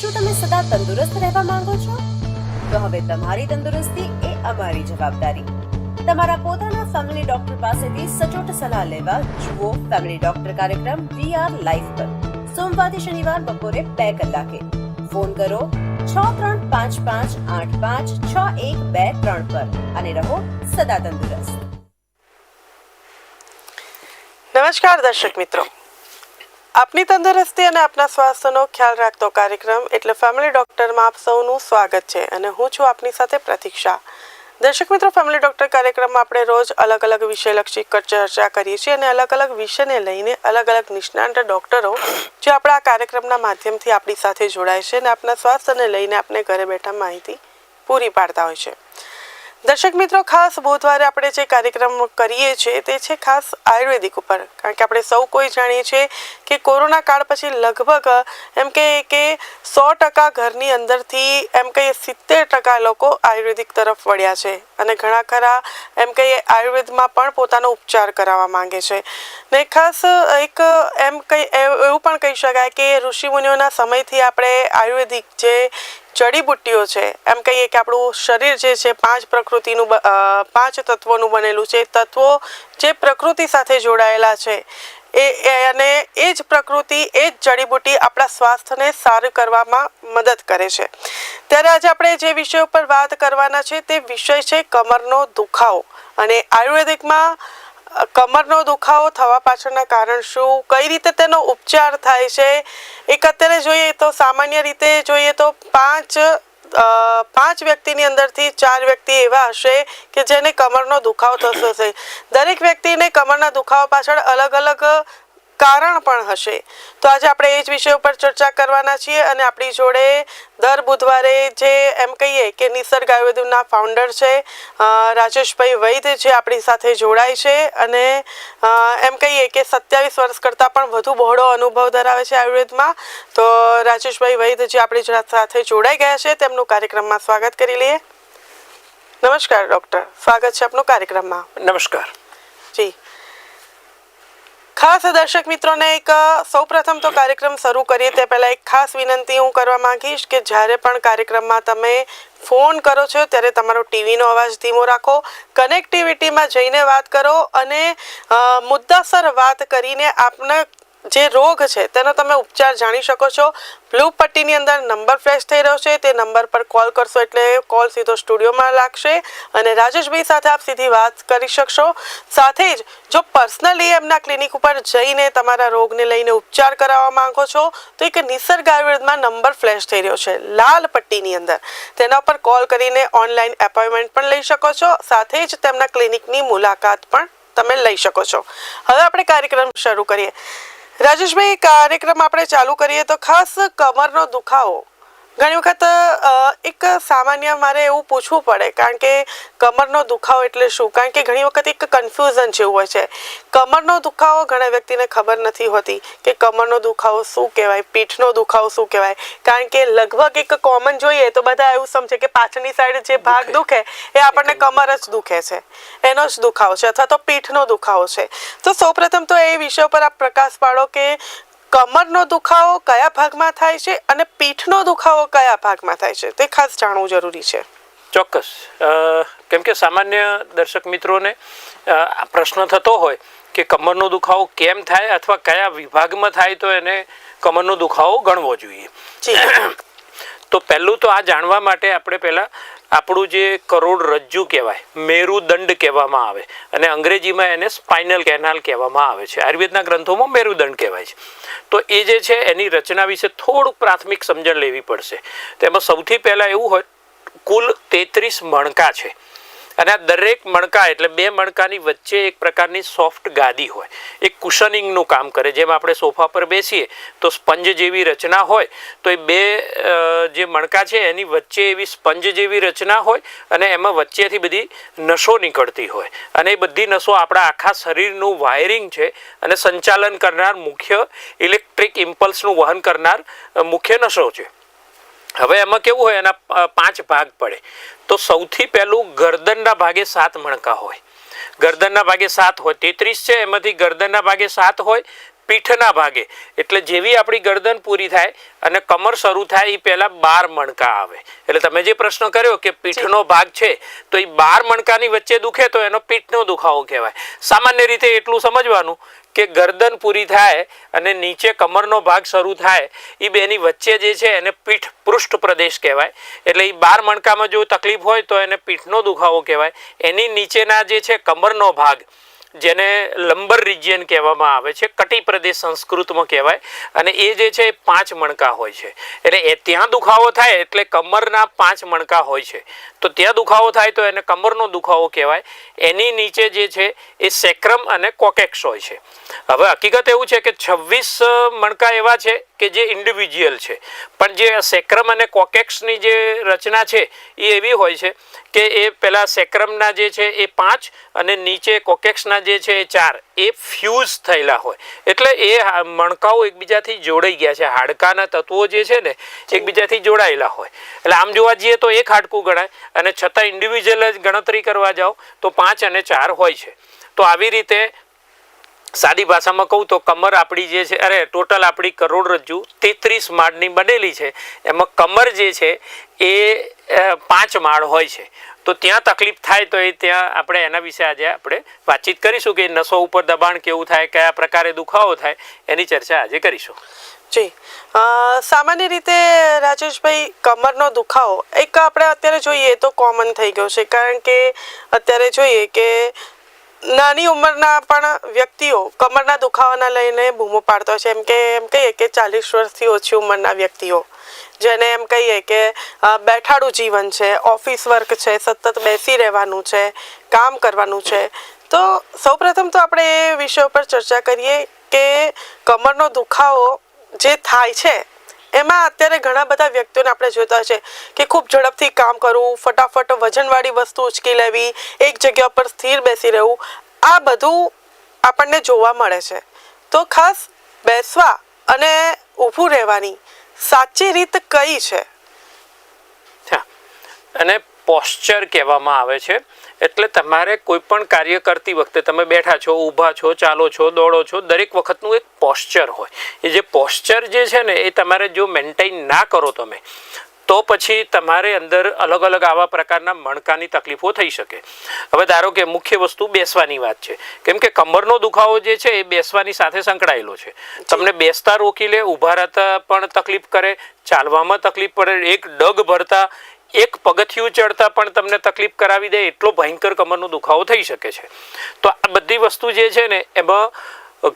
શું તમે સદા તંદુરસ્ત રહેવા માંગો છો? તો હવે તમારી તંદુરસ્તી એ અમારી જવાબદારી. તમારા પોતાના ફેમિલી ડોક્ટર પાસેથી સચોટ સલાહ લેવા જુઓ ફેમિલી ડોક્ટર કાર્યક્રમ VR લાઈવ પર સોમવારથી શનિવાર બપોરે 2 કલાકે. ફોન કરો 6355856123 પર અને રહો સદા તંદુરસ્ત. નમસ્કાર દર્શક મિત્રો, આપની તંદુરસ્તી અને આપના સ્વાસ્થ્યનો ખ્યાલ રાખતો કાર્યક્રમ એટલે ફેમિલી ડોક્ટરમાં આપ સૌનું સ્વાગત છે અને હું છું આપની સાથે પ્રતીક્ષા. દર્શક મિત્રો, ફેમિલી ડોક્ટર કાર્યક્રમમાં આપણે રોજ અલગ અલગ વિષયલક્ષી ચર્ચા કરીએ છીએ અને અલગ અલગ વિષયને લઈને અલગ અલગ નિષ્ણાંત ડોક્ટરો જે આપણા આ કાર્યક્રમના માધ્યમથી આપણી સાથે જોડાય છે અને આપના સ્વાસ્થ્યને લઈને આપણે ઘરે બેઠા માહિતી પૂરી પાડતા હોય છે. દર્શક મિત્રો, ખાસ બુધવારે આપણે જે કાર્યક્રમ કરીએ છીએ તે છે ખાસ આયુર્વેદિક ઉપર, કારણ કે આપણે સૌ કોઈ જાણીએ છીએ કે કોરોના કાળ પછી લગભગ એમ કે 100% ઘરની અંદરથી એમ કહીએ 70% લોકો આયુર્વેદિક તરફ વળ્યા છે અને ઘણા ખરા એમ કહીએ આયુર્વેદમાં પણ પોતાનો ઉપચાર કરાવવા માંગે છે. ને ખાસ એક એમ એવું પણ કહી શકાય કે ઋષિમુનિઓના સમયથી આપણે આયુર્વેદિક જે જડીબુટ્ટીઓ છે એમ કહીએ કે આપણું શરીર જે છે 5 તત્વોનું બનેલું છે. તત્વો જે પ્રકૃતિ સાથે જોડાયેલા છે અને એ જ પ્રકૃતિ, એ જ જડીબુટ્ટી આપણા સ્વાસ્થ્યને સારું કરવામાં મદદ કરે છે. ત્યારે આજે આપણે જે વિષય ઉપર વાત કરવાના છે તે વિષય છે કમરનો દુખાવો. અને આયુર્વેદિકમાં કમરનો દુખાવો થવા પાછળના કારણ શું, કઈ રીતે તેનો ઉપચાર થાય છે, એક અત્યારે જોઈએ તો સામાન્ય રીતે જોઈએ તો 5 વ્યક્તિની અંદરથી 4 વ્યક્તિ એવા હશે કે જેને કમરનો દુખાવો થતો હશે. દરેક વ્યક્તિને કમરના દુખાવા પાછળ અલગ અલગ કારણ પણ હશે. તો આજે આપણે એ જ વિષય ઉપર ચર્ચા કરવાના છીએ અને આપણી જોડે દર બુધવારે જે એમ કહીએ કે નિસર્ગ આયુર્વેદના ફાઉન્ડર છે રાજેશભાઈ વૈદ જે આપણી સાથે જોડાય છે અને એમ કહીએ કે 27 વર્ષ કરતાં પણ વધુ બહોળો અનુભવ ધરાવે છે આયુર્વેદમાં. તો રાજેશભાઈ વૈદ જે આપણી સાથે જોડાઈ ગયા છે તેમનું કાર્યક્રમમાં સ્વાગત કરી લઈએ. નમસ્કાર ડૉક્ટર, સ્વાગત છે આપનું કાર્યક્રમમાં. નમસ્કાર જી. ખાસ દર્શક મિત્રોને એક સૌપ્રથમ તો કાર્યક્રમ શરૂ કરીએ તે પહેલાં એક ખાસ વિનંતી હું કરવા માંગીશ કે જ્યારે પણ કાર્યક્રમમાં તમે ફોન કરો છો ત્યારે તમારો ટીવીનો અવાજ ધીમો રાખો, કનેક્ટિવિટીમાં જઈને વાત કરો અને મુદ્દાસર વાત કરીને આપને જે રોગ છે તેનો તમે ઉપચાર જાણી શકો છો. બ્લુ પટ્ટીની અંદર નંબર ફ્લેશ થઈ રહ્યો છે, તે નંબર પર કોલ કરશો એટલે કોલ સીધો સ્ટુડિયોમાં લાગશે અને રાજેશભાઈ સાથે આપ સીધી વાત કરી શકશો. સાથે જ જો પર્સનલી એમના ક્લિનિક ઉપર જઈને તમારા રોગને લઈને ઉપચાર કરાવવા માંગો છો તો એક નિસર્ગ આયુર્વેદમાં નંબર ફ્લેશ થઈ રહ્યો છે લાલ પટ્ટીની અંદર, તેના પર કોલ કરીને ઓનલાઈન એપોઇન્ટમેન્ટ પણ લઈ શકો છો. સાથે જ તેમના ક્લિનિકની મુલાકાત પણ તમે લઈ શકો છો. હવે આપણે કાર્યક્રમ શરૂ કરીએ. રાજેશભાઈ, કાર્યક્રમ આપણે ચાલુ કરીએ તો ખાસ કમરનો દુખાવો ઘણી વખત એક સામાન્ય મારે એવું પૂછવું પડે, કારણ કે કમરનો દુખાવો એટલે શું, કારણ કે ઘણી વખત એક કન્ફ્યુઝન જેવું હોય છે. કમરનો દુખાવો ઘણા વ્યક્તિને ખબર નથી હોતી કે કમરનો દુખાવો શું કહેવાય, પીઠનો દુખાવો શું કહેવાય, કારણ કે લગભગ એક કોમન જોઈએ તો બધા એવું સમજે કે પાછળની સાઈડ જે ભાગ દુખે એ આપણને કમર જ દુખે છે, એનો જ દુખાવો છે અથવા તો પીઠનો દુખાવો છે. તો સૌપ્રથમ તો એ વિષય પર આપ પ્રકાશ પાડો કે કમરનો દુખાવો કયા ભાગમાં થાય છે અને પીઠનો દુખાવો કયા ભાગમાં થાય છે, તે ખાસ જાણવું જરૂરી છે. ચોક્કસ. કેમ કે સામાન્ય દર્શક મિત્રોને આ પ્રશ્ન થતો હોય કે કમરનો દુખાવો કેમ થાય અથવા કયા વિભાગમાં થાય તો એને કમરનો દુખાવો ગણવો જોઈએ. તો પહેલું તો આ જાણવા માટે આપણે પહેલાં આપણું જે કરોડરજ્જુ કહેવાય, મેરુદંડ કહેવામાં આવે અને અંગ્રેજીમાં એને સ્પાઇનલ કેનાલ કહેવામાં આવે છે. આયુર્વેદના ગ્રંથોમાં મેરુદંડ કહેવાય છે. તો એ જે છે એની રચના વિશે થોડુંક પ્રાથમિક સમજણ લેવી પડશે. તેમાં સૌથી પહેલાં એવું હોય, કુલ 33 મણકા છે અને આ દરેક મણકા એટલે 2 મણકાની વચ્ચે એક પ્રકારની સોફ્ટ ગાદી હોય, એક કુશનિંગનું કામ કરે. જેમ આપણે સોફા પર બેસીએ તો સ્પંજ જેવી રચના હોય, તો એ 2 જે મણકા છે એની વચ્ચે એવી સ્પંજ જેવી રચના હોય અને એમાં વચ્ચેથી બધી નસો નીકળતી હોય અને એ બધી નસો આપણા આખા શરીરનું વાયરિંગ છે અને સંચાલન કરનાર મુખ્ય ઇલેક્ટ્રિક ઇમ્પલ્સનું વહન કરનાર મુખ્ય નસો છે. હવે એમાં કેવું હોય, એના 5 ભાગ પડે. તો સૌથી પહેલું ગરદનના ભાગે 7 મણકા હોય. ગરદનના ભાગે 7 હોય, 33 છે એમાંથી ગરદનના ભાગે 7 હોય, પીઠના ભાગે, એટલે જેવી આપણી ગરદન પૂરી થાય અને કમર શરૂ થાય એ પહેલા 12 મણકા આવે. એટલે તમે જે પ્રશ્ન કર્યો કે પીઠનો ભાગ છે તો એ 12 મણકાની વચ્ચે દુખે તો એનો પીઠનો દુખાવો કહેવાય. સામાન્ય રીતે એટલું સમજવાનું કે ગરદન પૂરી થાય અને નીચે કમરનો ભાગ શરૂ થાય એ બેની વચ્ચે જે છે એને પીઠ પૃષ્ઠ પ્રદેશ કહેવાય. એટલે એ 12 મણકામાં જો તકલીફ હોય તો એને પીઠનો દુખાવો કહેવાય. એની નીચેના જે છે કમરનો ભાગ, જેને લંબર રિજિયન કહેવામાં આવે છે, કટી પ્રદેશ સંસ્કૃતમાં કહેવાય, અને એ જે છે 5 મણકા હોય છે. એટલે એ ત્યાં દુખાવો થાય એટલે કમરના 5 મણકા હોય છે, તો ત્યાં દુખાવો થાય તો એને કમરનો દુખાવો કહેવાય. એની નીચે જે છે એ સેક્રમ અને કોકેક્સ હોય છે. હવે હકીકત એવું છે કે 26 મણકા એવા છે કે જે ઇન્ડિવિજ્યુઅલ છે, પણ જે સેક્રમ અને કોકેક્સની જે રચના છે એ એવી હોય છે કે એ પેલા સેક્રમના જે છે એ 5 અને નીચે કોકેક્સના જે છે એ 4 એ ફ્યુઝ થયેલા હોય. એટલે એ મણકાઓ એકબીજાથી જોડાઈ ગયા છે, હાડકાના તત્વો જે છે ને એકબીજાથી જોડાયેલા હોય. એટલે આમ જોવા જઈએ તો એક હાડકું ગણાય, અને છતાં ઇન્ડિવિજ્યુઅલ જ ગણતરી કરવા જાઓ તો 5 અને 4 હોય છે. તો આવી રીતે સાદી ભાષામાં કહું તો કમર આપણી જે છે, ટોટલ આપણી કરોડરજ્જુ 33 માળની બનેલી છે. એમાં કમર જે છે એ 5 માળ હોય છે. તો ત્યાં તકલીફ થાય તો એ ત્યાં આપણે એના વિશે આજે આપણે વાતચીત કરીશું કે નસો ઉપર દબાણ કેવું થાય, કયા પ્રકારે દુખાવો થાય, એની ચર્ચા આજે કરીશું. જી, સામાન્ય રીતે રાજેશભાઈ કમરનો દુખાવો એક આપણે અત્યારે જોઈએ તો કોમન થઈ ગયો છે, કારણ કે અત્યારે જોઈએ કે નાની ઉંમરના પણ વ્યક્તિઓ કમરના દુખાવાના લઈને બૂમો પાડતો છે. એમ કહીએ કે 40 વર્ષથી ઓછી ઉંમરના વ્યક્તિઓ, જેને એમ કહીએ કે બેઠાડું જીવન છે, ઓફિસ વર્ક છે, સતત બેસી રહેવાનું છે, કામ કરવાનું છે. તો સૌપ્રથમ તો આપણે એ વિષય ઉપર ચર્ચા કરીએ કે કમરનો દુખાવો જે થાય છે એમાં અત્યારે ઘણા બધા વ્યક્તિઓને આપણે જોતા છે કે ખૂબ ઝડપથી કામ કરવું, ફટાફટ વજનવાળી વસ્તુ ઉચકી લેવી, એક જગ્યા પર સ્થિર બેસી રહેવું, આ બધું આપણને જોવા મળે છે. તો ખાસ બેસવા અને ઊભું રહેવાની સાચી રીત કઈ છે? અને પોસ્ચર કહેવામાં આવે છે. એટલે તમારે કોઈ પણ કાર્ય કરતી વખતે તમે બેઠા છો, ઊભા છો, ચાલો છો, દોડો છો, દરેક વખતનું એક પોસ્ચર હોય. એ જે પોસ્ચર જે છે ને એ તમારે જો મેન્ટેન ના કરો તમે તો પછી તમારે અંદર અલગ અલગ આવા પ્રકારના મણકાની તકલીફો થઈ શકે. હવે ધારો કે મુખ્ય વસ્તુ બેસવાની વાત છે, કેમ કે કમરનો દુખાવો જે છે એ બેસવાની સાથે સંકળાયેલો છે. તમને બેસતા રોકી લે, ઊભા રહેતા પણ તકલીફ કરે, ચાલવામાં તકલીફ પડે, એક ડગ ભરતા, એક પગથિયું ચડતા પણ તમને તકલીફ કરાવી દે, એટલો ભયંકર કમરનો દુખાવો થઈ શકે છે. તો આ બધી વસ્તુ જે છે ને એમાં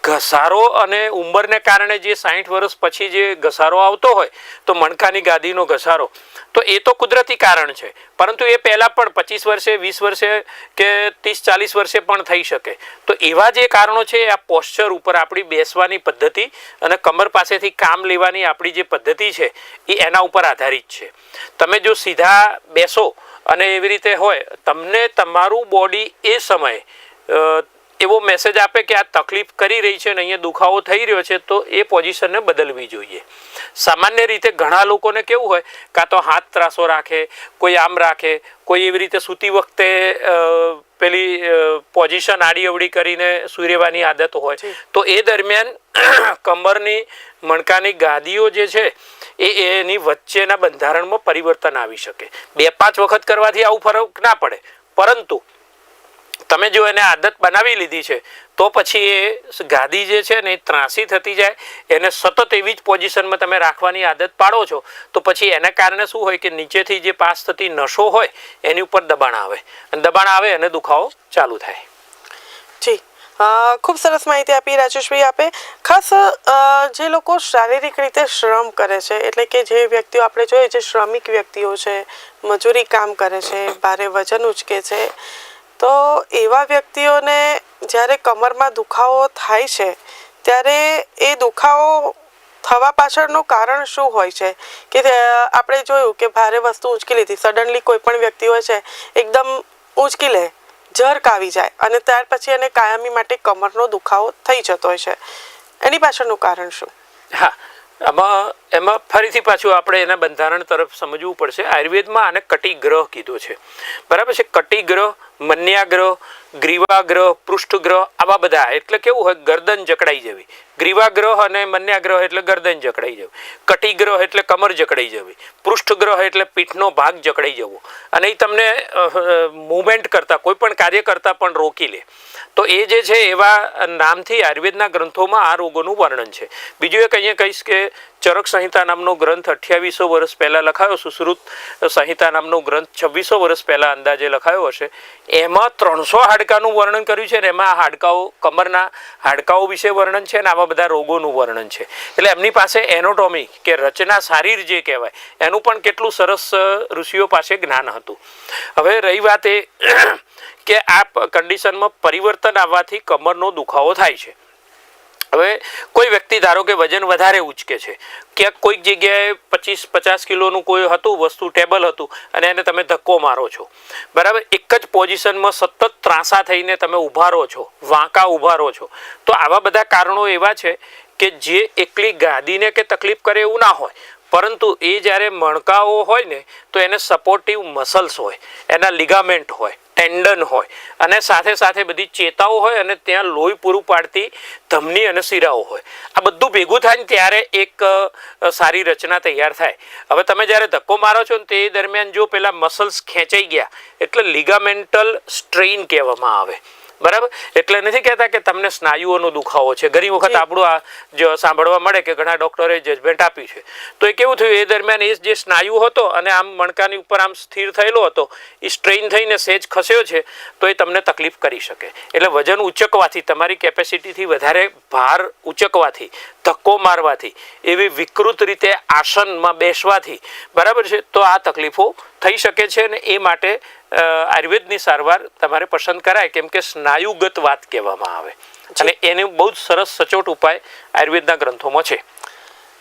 ઘસારો અને ઉંમરને કારણે જે 60 વર્ષ પછી જે ઘસારો આવતો હોય તો મણકાની ગાદીનો ઘસારો, તો એ તો કુદરતી કારણ છે, પરંતુ એ પહેલાં પણ 25 વર્ષે, 20 વર્ષે કે 30-40 વર્ષે પણ થઈ શકે. તો એવા જે કારણો છે આ પોસ્ચર ઉપર, આપણી બેસવાની પદ્ધતિ અને કમર પાસેથી કામ લેવાની આપણી જે પદ્ધતિ છે એ એના ઉપર આધારિત છે. તમે જો સીધા બેસો અને એવી રીતે હોય, તમને તમારું બોડી એ સમયે એવો મેસેજ આપે કે આ તકલીફ કરી રહી છે અને અહીંયા દુખાવો થઈ રહ્યો છે, તો એ પોઝિશનને બદલવી જોઈએ. સામાન્ય રીતે ઘણા લોકોને કેવું હોય, કાં તો હાથ ત્રાસો રાખે, કોઈ આમ રાખે, કોઈ એવી રીતે સૂતી વખતે પેલી પોઝિશન આડી અવડી કરીને સૂઈ રહેવાની આદત હોય. તો એ દરમિયાન કમરની મણકાની ગાદીઓ જે છે એ એની વચ્ચેના બંધારણમાં પરિવર્તન આવી શકે. 2-5 વખત કરવાથી આવું ફરક ના પડે, પરંતુ તમે જો એને આદત બનાવી લીધી છે તો પછી એ ગાદી જે છે ને એ ત્રાસી થતી જાય, એને સતત એવી જ પોઝિશનમાં તમે રાખવાની આદત પાડો છો, તો પછી એના કારણે શું હોય કે નીચેથી જે પાસ થતી નસો હોય એની ઉપર દબાણ આવે, અને દબાણ આવે અને દુખાવો ચાલુ થાય. જી, ખૂબ સરસ માહિતી આપી રાજેશભાઈ આપે. ખાસ જે લોકો શારીરિક રીતે શ્રમ કરે છે, એટલે કે જે વ્યક્તિઓ આપણે જોઈએ જે શ્રમિક વ્યક્તિઓ છે, મજૂરી કામ કરે છે, ભારે વજન ઉચકે છે, તો એવા વ્યક્તિઓને જ્યારે કમરમાં દુખાવો થાય છે ત્યારે એ દુખાવો થવા પાછળનું કારણ શું હોય છે? કે આપણે જોયું કે ભારે વસ્તુ ઉંચકી લીધી, સડનલી કોઈ પણ વ્યક્તિ હોય છે એકદમ ઉંચકી લે, જર્ક આવી જાય અને ત્યાર પછી એને કાયમી માટે કમરનો દુખાવો થઈ જતો હોય છે. એની પાછળનું કારણ શું? હા, એમાં ફરીથી પાછું આપણે એના બંધારણ તરફ સમજવું પડશે. આયુર્વેદમાં આને કટિગ્રહ કીધું છે, બરાબર છે. કટિગ્રહ મન્યાગ્રહ, ગ્રીવાગ્રહ, પૃષ્ઠગ્રહ, આવા બધા. એટલે કેવું હોય, ગરદન જકડાઈ જવી. ગ્રીવાગ્રહ અને મન્યાગ્રહ એટલે ગરદન જકડાઈ જવી. કટિગ્રહ એટલે કમર જકડાઈ જવી. પૃષ્ઠગ્રહ એટલે પીઠનો ભાગ જકડાઈ જવો. અને એ તમને મુવમેન્ટ કરતા, કોઈ પણ કાર્ય કરતા પણ રોકી લે. તો એ જે છે એવા નામથી આયુર્વેદના ગ્રંથોમાં આ રોગોનું વર્ણન છે. બીજું એક અહીંયા કહીશ કે ચરક સંહિતા નામનો ગ્રંથ 2800 વર્ષ પહેલાં લખાયો, સુશ્રુત સંહિતા નામનો ગ્રંથ 2600 વર્ષ પહેલાં અંદાજે લખાયો હશે. એમાં 300 હાડકાનું વર્ણન કર્યું છે ને એમાં હાડકાઓ, કમરના હાડકાઓ વિશે વર્ણન છે અને આવા બધા રોગોનું વર્ણન છે. એટલે એમની પાસે એનોટોમી કે રચના શારીર જે કહેવાય એનું પણ કેટલું સરસ ઋષિઓ પાસે જ્ઞાન હતું. હવે રહી વાત એ કે આ કન્ડિશનમાં પરિવર્તન આવવાથી કમરનો દુખાવો થાય છે. હવે કોઈ વ્યક્તિ ધારો કે વજન વધારે ઉચકે છે, ક્યાંક કોઈક જગ્યાએ 25-50 કિલોનું કોઈ હતું વસ્તુ, ટેબલ હતું, અને એને તમે ધક્કો મારો છો, બરાબર, એક જ પોઝિશનમાં સતત ત્રાંસા થઈને તમે ઊભા રહો છો, વાંકા ઊભા રહો છો, તો આવા બધા કારણો એવા છે કે જે એકલી ગાદીને કે તકલીફ કરે એવું ના હોય, પરંતુ એ જ્યારે મણકાઓ હોય ને તો એને સપોર્ટિવ મસલ્સ હોય, એના લિગામેન્ટ હોય, ટેન્ડન હોય, અને સાથે સાથે બધી ચેતાઓ હોય, અને ત્યાં લોહી પૂરું પાડતી ધમની અને શિરાઓ હોય. આ બધું ભેગું થાય ને ત્યારે એક સારી રચના તૈયાર થાય. હવે તમે જ્યારે ધક્કો મારો છો ને તે દરમિયાન જો પેલા મસલ્સ ખેંચાઈ ગયા એટલે લિગામેન્ટલ સ્ટ્રેઇન કહેવામાં આવે, બરાબર. એટલે નથી કહેતા કે તમને સ્નાયુઓનો દુખાવો છે. ઘણી વખત આપણું આ જો સાંભળવા મળે કે ઘણા ડૉક્ટરે જજમેન્ટ આપ્યું છે, તો એ કેવું થયું, એ દરમિયાન એ જે સ્નાયુ હતો અને આમ મણકાની ઉપર આમ સ્થિર થયેલો હતો, એ સ્ટ્રેઇન થઈને સેજ ખસ્યો છે, તો એ તમને તકલીફ કરી શકે. એટલે વજન ઉચકવાથી, તમારી કેપેસિટીથી વધારે ભાર ઉચકવાથી, ધક્કો મારવાથી, એવી વિકૃત રીતે આસનમાં બેસવાથી, બરાબર છે, તો આ તકલીફો થઈ શકે છે. અને એ માટે આયુર્વેદની સારવાર તમારે પસંદ કરાય, કેમ કે સ્નાયુગત વાત કહેવામાં આવે અને એને બહુ જ સરસ સચોટ ઉપાય આયુર્વેદના ગ્રંથોમાં છે.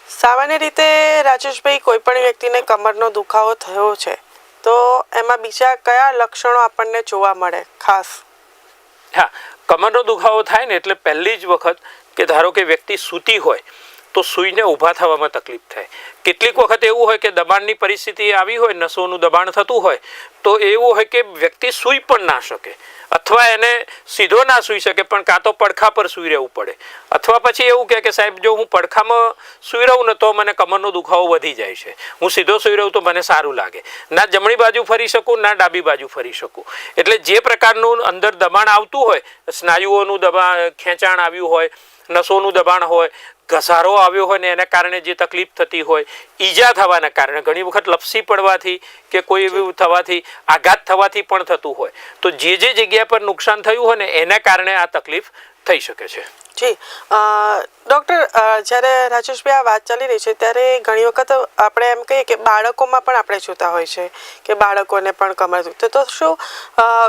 સામાન્ય રીતે રાજેશભાઈ, કોઈ પણ વ્યક્તિને કમરનો દુખાવો થયો છે તો એમાં બીજા કયા લક્ષણો આપણને જોવા મળે ખાસ? હા, કમરનો દુખાવો થાય ને એટલે પહેલી જ વખત કે ધારો કે વ્યક્તિ સૂતી હોય તો સૂઈને ઊભા થવામાં તકલીફ થાય. કેટલીક વખત એવું હોય કે દબાણની પરિસ્થિતિ આવી હોય, નસોનું દબાણ થતું હોય, તો એવું હોય કે વ્યક્તિ સૂઈ પણ ના શકે, અથવા એને સીધો ના સૂઈ શકે, પણ કાં તો પડખા પર સૂઈ રહેવું પડે, અથવા પછી એવું કહે કે સાહેબ જો હું પડખામાં સૂઈ રહું ને તો મને કમરનો દુખાવો વધી જાય છે, હું સીધો સૂઈ રહું તો મને સારું લાગે, ના જમણી બાજુ ફરી શકું ના ડાબી બાજુ ફરી શકું. એટલે જે પ્રકારનું અંદર દબાણ આવતું હોય, સ્નાયુઓનું દબાણ, ખેંચાણ આવ્યું હોય, નસોનું દબાણ હોય, ઘસારો આવ્યો હોય ને એના કારણે જે તકલીફ થતી હોય, ઈજા થવાના કારણે, ઘણી વખત લપસી પડવાથી કે કોઈ એવું થવાથી, આઘાત થવાથી પણ થતું હોય, તો જે જગ્યા પર નુકસાન થયું હોય ને એના કારણે આ તકલીફ થઈ શકે છે. જી ડૉક્ટર, જ્યારે રાજેશભાઈ આ વાત ચાલી રહી છે ત્યારે ઘણી વખત આપણે એમ કહીએ કે બાળકોમાં પણ આપણે જોતા હોય છે કે બાળકોને પણ કમર દુખે, તો શું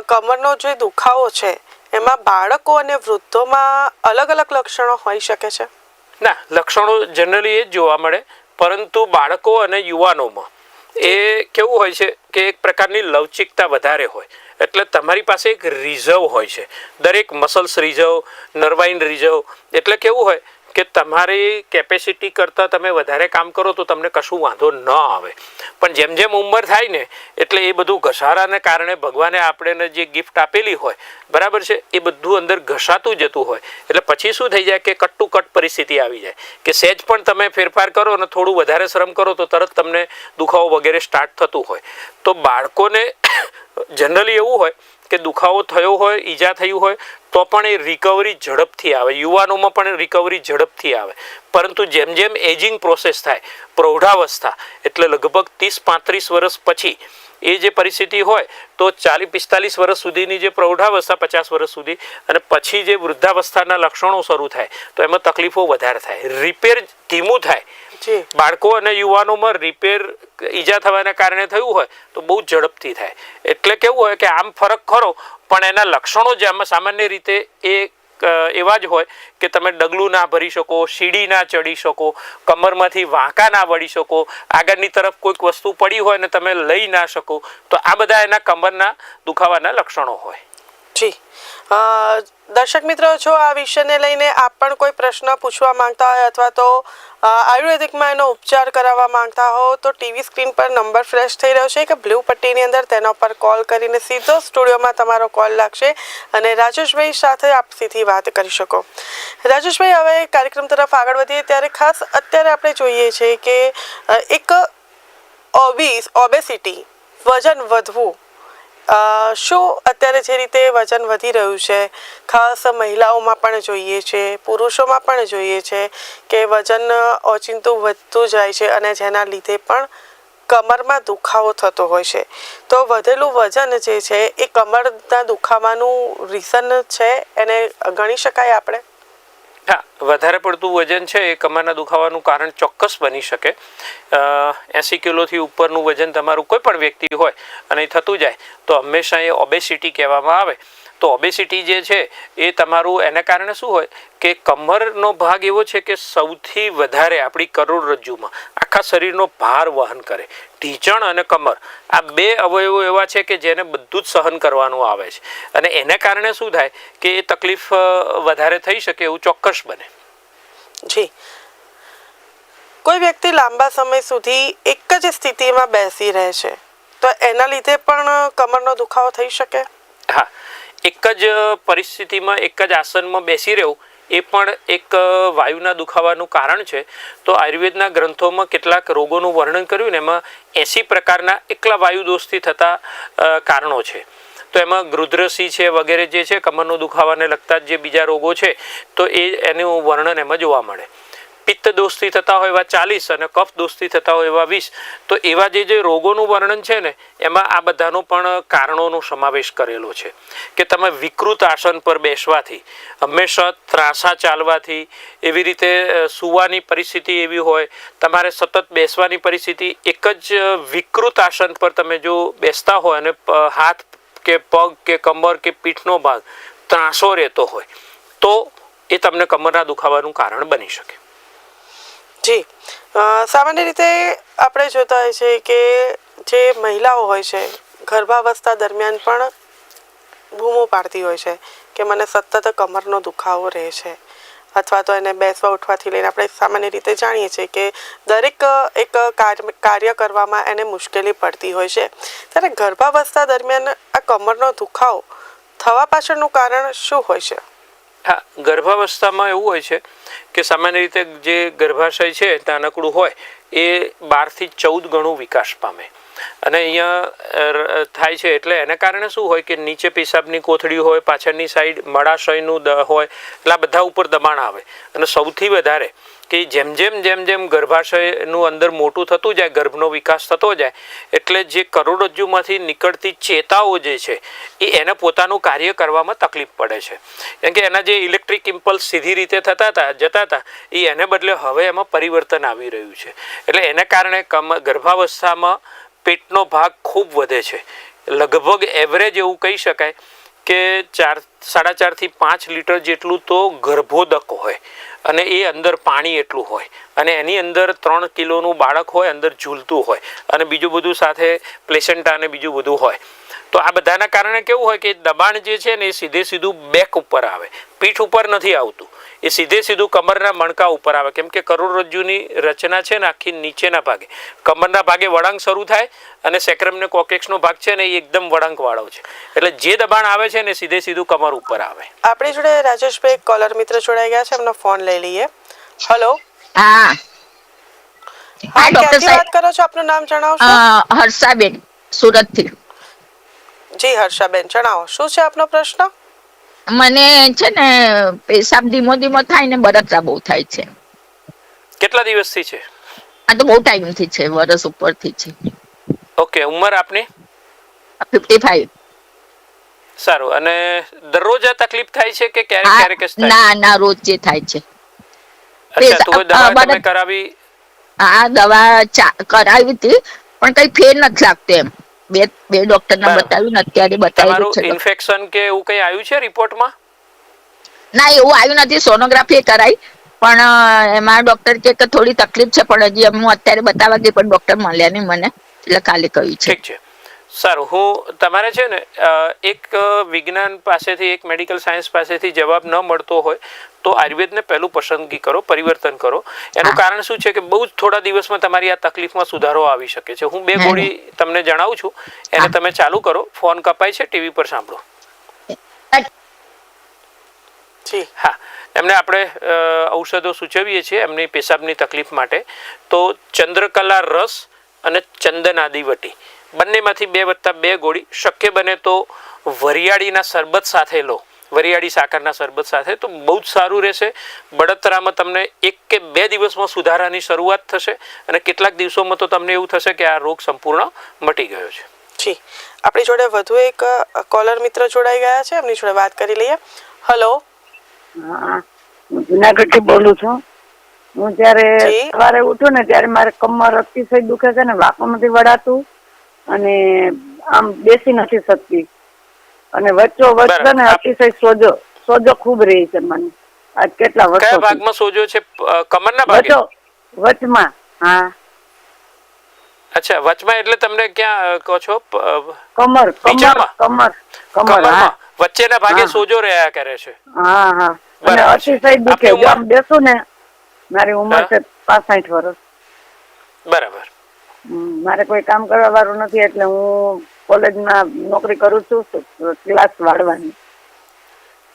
કમરનો જે દુખાવો છે એમાં બાળકો અને વૃદ્ધોમાં અલગ અલગ લક્ષણો હોઈ શકે છે? ના, લક્ષણો જનરલી એ જ જોવા મળે, પરંતુ બાળકો અને યુવાનોમાં એ કેવું હોય છે કે એક પ્રકારની લવચિકતા વધારે હોય, એટલે તમારી પાસે એક રિઝર્વ હોય છે, દરેક મસલ્સ રિઝર્વ, નર્વાઇન રિઝર્વ. એટલે કેવું હોય કે તમારી કેપેસિટી કરતાં તમે વધારે કામ કરો તો તમને કશું વાંધો ન આવે, પણ જેમ જેમ ઉંમર થાય ને એટલે એ બધું ઘસારાને કારણે ભગવાને આપણને જે ગિફ્ટ આપેલી હોય, બરાબર છે, એ બધું અંદર ઘસાતું જતું હોય, એટલે પછી શું થઈ જાય કે કટ ટુ કટ પરિસ્થિતિ આવી જાય કે સહેજ પણ તમે ફેરફાર કરો અને થોડું વધારે શ્રમ કરો તો તરત તમને દુખાવો વગેરે સ્ટાર્ટ થતું હોય. તો બાળકોને જનરલી એવું હોય કે દુખાવો થયો હોય, ઈજા થયું હોય તો પણ એ રિકવરી ઝડપથી આવે, યુવાનોમાં પણ રિકવરી ઝડપથી આવે, પરંતુ જેમ જેમ એજિંગ પ્રોસેસ થાય, પ્રૌઢાવસ્થા એટલે લગભગ 30-35 વર્ષ પછી એ જે પરિસ્થિતિ હોય તો 40-45 વર્ષ સુધીની જે પ્રૌઢાવસ્થા, 50 વર્ષ સુધી, અને પછી જે વૃદ્ધાવસ્થાના લક્ષણો શરૂ થાય તો એમાં તકલીફો વધારે થાય, રિપેર ધીમું થાય. બાળકો અને યુવાનોમાં રિપેર ઈજા થવાના કારણે થયું હોય તો બહુ ઝડપથી થાય. એટલે કેવું હોય કે આમ ફરક ખરો, પણ એના લક્ષણો જે આમાં સામાન્ય રીતે એ એવા જ હોય કે તમે ડગલું ના ભરી શકો, સીડી ના ચડી શકો, કમરમાંથી વાંકા ના વળી શકો, આગળની તરફ કોઈક વસ્તુ પડી હોય ને તમે લઈ ના શકો, તો આ બધા એના કમરના દુખાવાના લક્ષણો હોય. જી દર્શક મિત્રો, જો આ વિષયને લઈને આપ પણ કોઈ પ્રશ્ન પૂછવા માંગતા હોય અથવા તો આયુર્વેદિકમાં એનો ઉપચાર કરાવવા માંગતા હો તો ટીવી સ્ક્રીન પર નંબર ફ્લેશ થઈ રહ્યો છે કે બ્લુ પટ્ટીની અંદર, તેના પર કોલ કરીને સીધો સ્ટુડિયોમાં તમારો કોલ લાગશે અને રાજેશભાઈ સાથે આપ સીધી વાત કરી શકો. રાજેશભાઈ, હવે કાર્યક્રમ તરફ આગળ વધીએ ત્યારે ખાસ અત્યારે આપણે જોઈએ છે કે એક ઓબેસિટી, વજન વધવું, શું અત્યારે જે રીતે વજન વધી રહ્યું છે, ખાસ મહિલાઓમાં પણ જોઈએ છે, પુરુષોમાં પણ જોઈએ છે કે વજન ઓચિંતું વધતું જાય છે અને જેના લીધે પણ કમરમાં દુખાવો થતો હોય છે. તો વધેલું વજન જે છે એ કમરના દુખાવાનું રીઝન છે, એને ગણી શકાય આપણે? હા, વધારે પડતું વજન છે એ કમરના દુખાવાનું કારણ ચોક્કસ બની શકે. 80 કિલોથી ઉપરનું વજન તમારું કોઈ પણ વ્યક્તિ હોય અને એ થતું જાય તો હંમેશા એ ઓબેસિટી કહેવામાં આવે. તો ઓબેસિટી જે છે એ તમારું એને કારણે શું હોય કે કમરનો ભાગ એવો છે કે સૌથી વધારે આપણી કરોડરજ્જુમાં આખા શરીરનો ભાર વહન કરે. ઢીંચણ અને કમર આ બે અવયવો એવા છે કે જેને બધું જ સહન કરવાનું આવે છે અને એને કારણે શું થાય કે એ તકલીફ વધારે થઈ શકે એવું ચોક્કસ બને. જી, કોઈ વ્યક્તિ લાંબા સમય સુધી એક જ સ્થિતિમાં બેસી રહે છે તો એના લીધે પણ કમરનો દુખાવો થઈ શકે? હા, એક જ પરિસ્થિતિમાં એક જ આસનમાં બેસી રહેવું એ પણ એક વાયુના દુખાવાનું કારણ છે. તો આયુર્વેદના ગ્રંથોમાં કેટલાક રોગોનું વર્ણન કર્યું ને એમાં 80 પ્રકારના એકલા વાયુ દોષથી થતા કારણો છે. તો એમાં ગૃધ્રસી છે વગેરે જે છે કમરનો દુખાવાને લગતા જે બીજા રોગો છે તો એનું વર્ણન એમાં જોવા મળે. પિત્ત દોષથી થતા હોય એવા 40 અને કફ દોષથી થતા હોય એવા 20. તો એવા જે રોગોનું વર્ણન છે ને એમાં આ બધાનો પણ કારણોનો સમાવેશ કરેલો છે કે તમે વિકૃત આસન પર બેસવાથી, હંમેશા ત્રાંસા ચાલવાથી, એવી રીતે સૂવાની પરિસ્થિતિ એવી હોય, તમારે સતત બેસવાની પરિસ્થિતિ, એક જ વિકૃત આસન પર તમે જો બેસતા હોય અને હાથ કે પગ કે કમર કે પીઠનો ભાગ ત્રાંસો રહેતો હોય તો એ તમને કમરના દુખાવાનું કારણ બની શકે. જી, સામાન્ય રીતે આપણે જોતા હોય છે કે જે મહિલાઓ હોય છે ગર્ભાવસ્થા દરમિયાન પણ બૂમો પાડતી હોય છે કે મને સતત કમરનો દુખાવો રહે છે, અથવા તો એને બેસવા ઉઠવાથી લઈને આપણે સામાન્ય રીતે જાણીએ છીએ કે દરેક એક કાર્ય કરવામાં એને મુશ્કેલી પડતી હોય છે. ત્યારે ગર્ભાવસ્થા દરમિયાન આ કમરનો દુખાવો થવા પાછળનું કારણ શું હોય છે? હા, ગર્ભાવસ્થામાં એવું હોય છે કે સામાન્ય રીતે જે ગર્ભાશય છે નાનકડું હોય એ 12 થી 14 ગણું વિકાસ પામે અને અહીંયા થાય છે. એટલે એને કારણે શું હોય કે નીચે પેશાબની કોથળી હોય, પાછળની સાઈડ મળાશયનું હોય, એટલે આ બધા ઉપર દબાણ આવે અને સૌથી વધારે કે જેમ જેમ ગર્ભાશયનું અંદર મોટું થતું જાય, ગર્ભનો વિકાસ થતો જાય એટલે જે કરોડરજ્જુમાંથી નીકળતી ચેતાઓ જે છે એ એને પોતાનું કાર્ય કરવામાં તકલીફ પડે છે. કેમ કે એના જે ઇલેક્ટ્રિક ઇમ્પલ્સ સીધી રીતે જતા હતા એ એને બદલે હવે એમાં પરિવર્તન આવી રહ્યું છે. એટલે એને કારણે ગર્ભાવસ્થામાં પેટનો ભાગ ખૂબ વધે છે. લગભગ એવરેજ એવું કહી શકાય કે 4.5 થી 5 લીટર જેટલું તો ગર્ભોદક હોય અને એ અંદર પાણી એટલું હોય અને એની અંદર 3 કિલોનું બાળક હોય, અંદર ઝૂલતું હોય અને બીજું બધું સાથે પ્લેસેન્ટા અને બીજું બધું હોય. તો આ બધાના કારણે કેવું હોય કે દબાણ જે છે ને એ સીધું બેક ઉપર આવે, પીઠ ઉપર નથી આવતું, એ સીધું કમરના મણકા ઉપર આવે. કેમ કે કરોડરજ્જુની રચના છે ને આખી નીચેના ભાગે, કમરના ભાગે વળાંક શરૂ થાય અને સેક્રમ ને કોકેક્સનો ભાગ છે ને એ એકદમ વળાંકવાળો છે. એટલે જે દબાણ આવે છે ને સીધું કમર ઉપર આવે. આપણી જોડે રાજેશભાઈ કોલર મિત્ર જોડાઈ ગયા છે, એમનો ફોન લઈ લઈએ. હેલો. હા, ક્યાંથી વાત કરો છો? આપનું નામ જણાવશો? હર્ષાબેન, સુરત થી. જી હર્ષાબેન, જણાવો શું છે આપનો પ્રશ્ન? મને છે ને પેશાબ ધીમો થાય ને બળતરા બહુ થાય છે. કેટલા દિવસથી છે? આ તો બહુ ટાઈમ થી છે, વર્ષ ઉપરથી છે. ઓકે, ઉંમર આપની? 55. સારું. અને દરરોજ આ તકલીફ થાય છે કે ક્યારેક જ થાય? ના, રોજ જે થાય છે. અચ્છા, તો કોઈ દવા તમે કરાવી? હા, દવા કરાવી હતી પણ કઈ ફેર નથી લાગતો એમ. બે ડોક્ટર ને બતાવ્યું ને અત્યારે બતાવ્યું છે. ઇન્ફેક્શન કે એવું કઈ આવ્યું છે રિપોર્ટમાં? ના, એવું આવ્યું નથી. સોનોગ્રાફી કરાઈ પણ એમાં ડોક્ટર કે થોડી તકલીફ છે પણ હજી હું અત્યારે બતાવવા ગઈ પણ ડોક્ટર મળ્યા નહીં મને, એટલે કાલે કહ્યું છે. ઠીક છે. સારું, હું તમારે છે ને એક વિજ્ઞાન પાસેથી, એક મેડિકલ સાયન્સ પાસેથી જવાબ ન મળતો હોય તો આયુર્વેદને પહેલું પસંદગી કરો, પરિવર્તન કરો. એનું કારણ શું છે કે બહુ જ થોડા દિવસમાં તમારી આ તકલીફમાં સુધારો આવી શકે છે. હું 2 ગોળી તમને જણાવું છું, એને તમે ચાલુ કરો. ફોન કપાય છે, ટીવી પર સાંભળો. જી હા, એમને આપણે ઔષધો સૂચવીએ છીએ એમની પેશાબની તકલીફ માટે. તો ચંદ્રકલા રસ અને ચંદનાદી વટી બંનેમાંથી 2+2 ગોળી, શક્ય બને તો વરિયાળીના શરબત સાથે લો, વરિયાળી સાકરના શરબત સાથે, તો બહુ જ સારું રહેશે. બળતરામાં તમને 1 કે 2 દિવસમાં સુધારાની શરૂઆત થશે અને કેટલાક દિવસોમાં તો તમને એવું થશે કે આ રોગ સંપૂર્ણ મટી ગયો છે. જી, આપણી જોડે વધુ એક કોલર મિત્ર જોડાઈ ગયા છે, એમની જોડે વાત કરી લઈએ. હેલો. હા, હું જુનાગઢથી બોલું છું. હું જયારે સવારે ઉઠું ને ત્યારે મારે કમર અતિશય દુખે છે ને વાંકો નથી વળાતું અને આમ બેસી નથી શકતી અને વચ્ચે ને અતિશય સોજો ખૂબ રહે છે મને. આજ કેટલા વર્ષો. કયા ભાગમાં સોજો છે? કમરના ભાગે? વચમાં. હા. અચ્છા, વચમાં એટલે તમને ક્યાં કહો છો? કમર. વચ્ચેના ભાગે સોજો રહ્યા કરે છે. હા હા, અને અતિશય દુખે. જો આમ બેસું ને, મારી ઉંમર છે 65 વર્ષ. બરાબર. મારે કોઈ કામ કરવા વાળું નથી એટલે હું કોલેજમાં નોકરી કરું છું, ક્લાસ વાળવાની.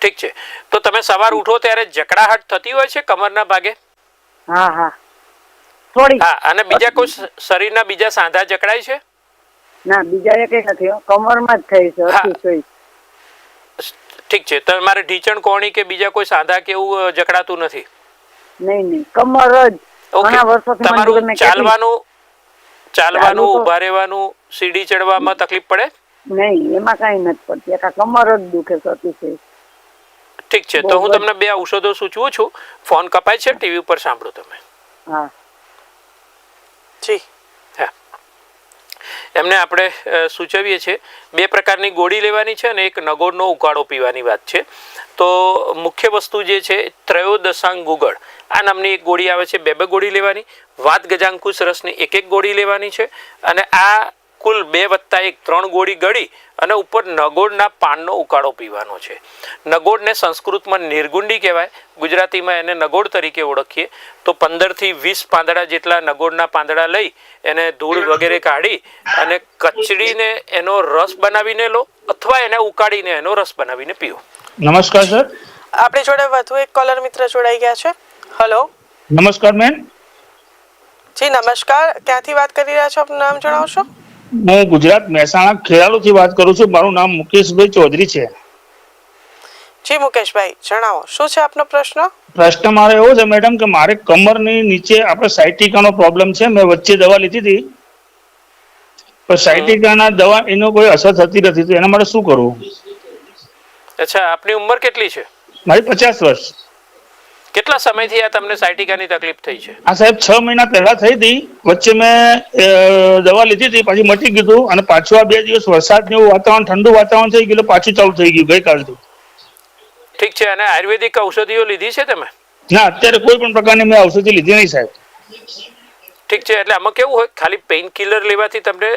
ઠીક છે, તો તમે સવાર ઉઠો ત્યારે જકડાહટ થતી હોય છે કમરના ભાગે? હા હા, થોડી. હા, અને બીજા કોઈ શરીરના બીજા સાંધા જકડાય છે? ના, બીજા એક નથી, કમરમાં જ થઈ છે અતિશય. ઠીક છે, તમારે ઢીચણ કોણી કે બીજા કોઈ સાંધા કે એવું જકડાતું નથી? નહીં, કમર જ. ઘણા વર્ષોથી તમારું ચાલવાનું, ઉભા રહેવાનું, સીડી ચડવામાં તકલીફ પડે? નહીં, એમાં કઈ નથી પડતી, કમર જ દુખે છે અતિશય. ઠીક છે, તો હું તમને 2 ઔષધો સૂચવું છું. ફોન કપાય છે, ટીવી ઉપર સાંભળો તમે. હા જી. હા, એમને આપણે સૂચવીએ છીએ 2 પ્રકારની ગોળી લેવાની છે અને એક નગોળનો ઉકાળો પીવાની વાત છે. તો મુખ્ય વસ્તુ જે છે ત્રયોદશાંગ ગુગળ આ નામની એક ગોળી આવે છે, 2 ગોળી લેવાની. વાત ગજાંકુશ રસની 1 ગોળી લેવાની છે અને આ કુલ 2+1 3 ગોળી ગળી અને ઉપર નગોળના પાનનો ઉકાળો પીવાનો છે. નગોળને સંસ્કૃતમાં નિર્ગુંડી કહેવાય, ગુજરાતીમાં એને નગોળ તરીકે ઓળખીએ. તો 15 થી 20 પાંદડા જેટલા નગોળના પાંદડા લઈ એને ધૂળ વગેરે કાઢી અને કચડીને એનો રસ બનાવીને લો અથવા એને ઉકાળીને એનો રસ બનાવીને પીવો. નમસ્કાર સર. આપણી જોડે વધુ એક કોલર મિત્ર જોડાઈ ગયા છે. હેલો. નમસ્કાર મેમ. જી નમસ્કાર, ક્યાંથી વાત કરી રહ્યા છો? આપનું નામ જણાવશો? હું ગુજરાત મહેસાણા ખેરાલુથી વાત કરું છું. મારું નામ મુકેશભાઈ ચૌધરી છે. જી મુકેશભાઈ, જણાવો શું છે આપનો પ્રશ્ન? પ્રશ્ન મારો એવો છે મેડમ કે મારે કમરની નીચે આપણે સાયટિકાનો પ્રોબ્લેમ છે. મેં વચ્ચે દવા લીધી હતી પણ સાયટિકાના દવા એનો કોઈ અસર થતી નથી, તો એના માટે શું કરવું? અચ્છા, આપની ઉંમર કેટલી છે? મારી 50 વર્ષ. કેટલા સમયથી આ તમને સાયટિકાની તકલીફ થઈ છે? આ સાહેબ 6 મહિના પહેલા થઈ હતી. વચ્ચે મેં દવા લીધી હતી, પછી મટી ગયું અને પાછું આ 2 દિવસ વરસાદનું વાતાવરણ, ઠંડુ વાતાવરણ થઈ ગયું, પાછું ચાલુ થઈ ગયું ગઈકાલથી. ઠીક છે, અને આયુર્વેદિક ઔષધિઓ લીધી છે તમે? ના, અત્યારે કોઈ પણ પ્રકારની મેં ઔષધિ લીધી નહીં સાહેબ. ઠીક છે, એટલે આમાં કેવું હોય, ખાલી પેઇન કિલર લેવાથી તમને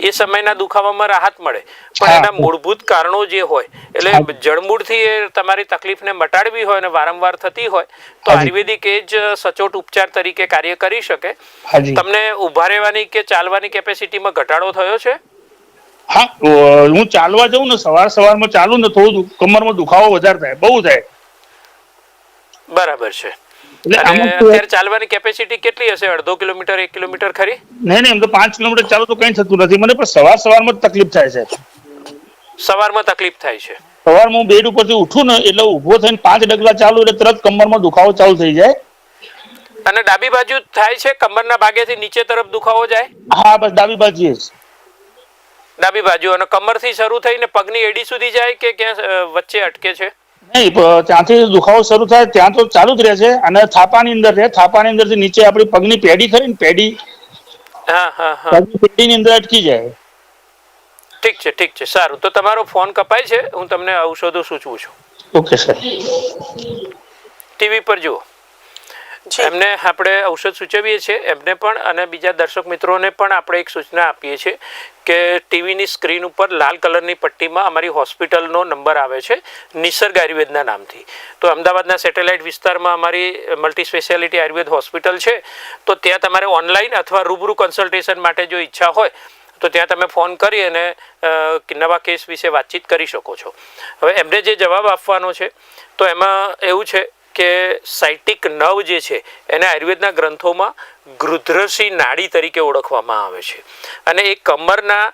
એ સમયના દુખાવામાં રાહત મળે, પણ એના મૂળભૂત કારણો જે હોય એટલે જળમૂળથી એ તમારી તકલીફને મટાડવી હોય અને વારંવાર થતી હોય તો આયુર્વેદિક એ જ સચોટ ઉપચાર તરીકે કાર્ય કરી શકે. તમને ઊભા રહેવાની કે ચાલવાની કેપેસિટીમાં ઘટાડો થયો છે? હા, હું ચાલવા જાઉં ને સવારમાં ચાલું ને થોડું કમરમાં દુખાવો વધારે થાય, બહુ થાય. બરાબર છે. અત્યારે ચાલવાની કેપેસિટી કેટલી હશે? અડધો કિલોમીટર, 1 કિલોમીટર ખરી? નહીં, એમ તો 5 કિલોમીટર ચાલો તો કઈ થતું નથી મને, પણ સવારમાં તકલીફ થાય છે. સવારમાં તકલીફ થાય છે? સવારમાં હું બેડ ઉપરથી ઉઠું ને એટલે ઉભો થઈને 5 ડગલા ચાલુ એટલે તરત કમરમાં દુખાવો ચાલુ થઈ જાય. અને ડાબી બાજુ થાય છે? કમરના ભાગેથી નીચે તરફ દુખાવો જાય? હા, બસ ડાબી બાજુ જ. ડાબી બાજુ. અને કમરથી શરૂ થઈને પગની એડી સુધી જાય કે ક્યાં વચ્ચે અટકે છે? નહીં, ત્યાંથી દુખાવો શરૂ થાય ત્યાં તો ચાલુ જ રહે છે અને થાપાની અંદર રહે. થાપાની અંદરથી નીચે આપણી પગની પેડી ખરી ને, પેડી, પેડીની અંદર અટકી જાય. ઠીક છે, ઠીક છે, સારું. તો તમારો ફોન કપાય છે, હું તમને ઔષધો સૂચવું છું. Okay sir. ટીવી પર જુઓ. એમને આપણે ઔષધ સૂચવીએ છીએ એમને પણ, અને બીજા દર્શક મિત્રોને પણ આપણે એક સૂચના આપીએ છીએ કે ટીવીની સ્ક્રીન ઉપર લાલ કલરની પટ્ટીમાં અમારી હોસ્પિટલનો નંબર આવે છે નિસર્ગ આયુર્વેદના નામથી. તો અમદાવાદના સેટેલાઇટ વિસ્તારમાં અમારી મલ્ટી સ્પેશિયાલિટી આયુર્વેદ હોસ્પિટલ છે. તો ત્યાં તમારે ઓનલાઈન અથવા રૂબરૂ કન્સલ્ટેશન માટે જો ઈચ્છા હોય તો ત્યાં તમે ફોન કરી અને નવા કેસ વિશે વાતચીત કરી શકો છો. હવે એમને જે જવાબ આપવાનો છે તો એમાં એવું છે કે સાઇટિક નર્વ જે છે એને આયુર્વેદના ગ્રંથોમાં ગૃધ્રસી નાડી તરીકે ઓળખવામાં આવે છે, અને એ કમરના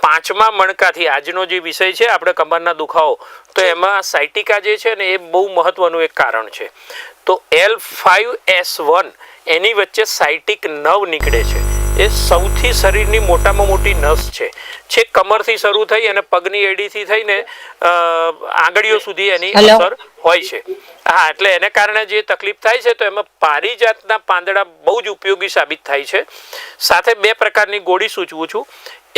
5મા મણકાથી, આજનો જે વિષય છે આપણે કમરના દુખાવો, તો એમાં સાઇટિકા જે છે ને એ બહુ મહત્વનું એક કારણ છે. તો L5S1 એની વચ્ચે સાઇટિક નર્વ નીકળે છે. એ સૌથી શરીરની મોટામાં મોટી નસ છે. છેક કમરથી શરૂ થઈ અને પગની એડીથી થઈને આંગળીઓ સુધી એની અસર હોય છે. હા, એટલે એને કારણે જે તકલીફ થાય છે તો એમાં પારિજાતના પાંદડા બહુ જ ઉપયોગી સાબિત થાય છે. સાથે 2 પ્રકારની ગોળી સૂચવું છું.